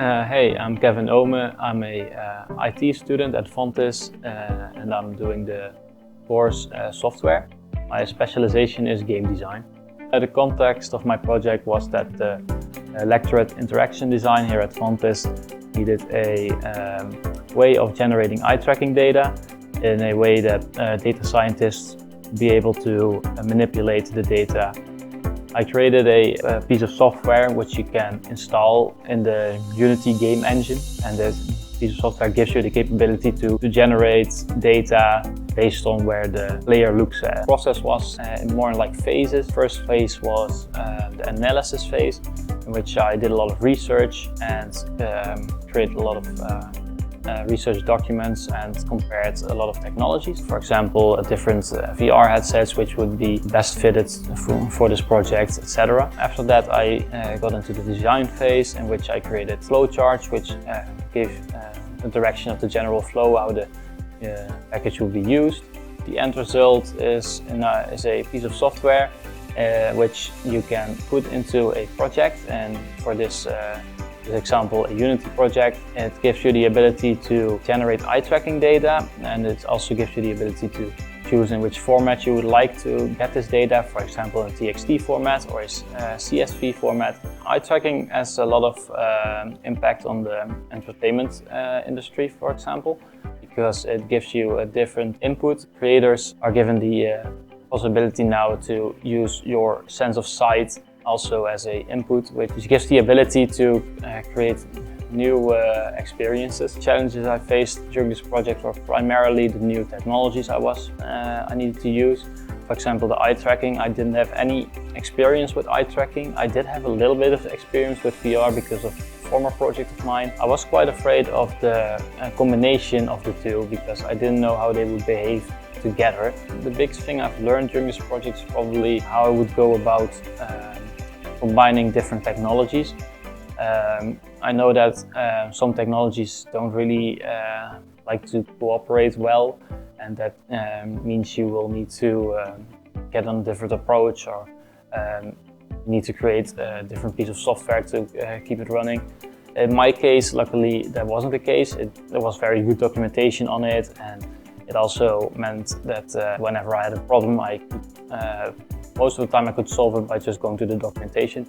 Hey, I'm Kevin Oomen. I'm a IT student at Fontys and I'm doing the course software. My specialization is game design. The context of my project was that the lecturate interaction design here at Fontys needed a way of generating eye tracking data in a way that data scientists be able to manipulate the data. I created a piece of software which you can install in the Unity game engine, and this piece of software gives you the capability to generate data based on where the player looks at. The process was more like phases. First phase was the analysis phase, in which I did a lot of research and created a lot of research documents and compared a lot of technologies. For example, different VR headsets which would be best fitted for this project, etc. After that, I got into the design phase, in which I created flowcharts which gave the direction of the general flow, how the package will be used. The end result is a piece of software which you can put into a project, and for this example, a Unity project. It gives you the ability to generate eye tracking data, and it also gives you the ability to choose in which format you would like to get this data, for example in TXT format or a CSV format. Eye tracking has a lot of impact on the entertainment industry, for example, because it gives you a different input. Creators are given the possibility now to use your sense of sight also as an input, which gives the ability to create new experiences. Challenges I faced during this project were primarily the new technologies I needed to use. For example, the eye tracking. I didn't have any experience with eye tracking. I did have a little bit of experience with VR because of a former project of mine. I was quite afraid of the combination of the two because I didn't know how they would behave together. The biggest thing I've learned during this project is probably how I would go about combining different technologies. I know that some technologies don't really like to cooperate well, and that means you will need to get on a different approach, or need to create a different piece of software to keep it running. In my case, luckily, that wasn't the case. There was very good documentation on it, and it also meant that whenever I had a problem, most of the time I could solve it by just going to the documentation.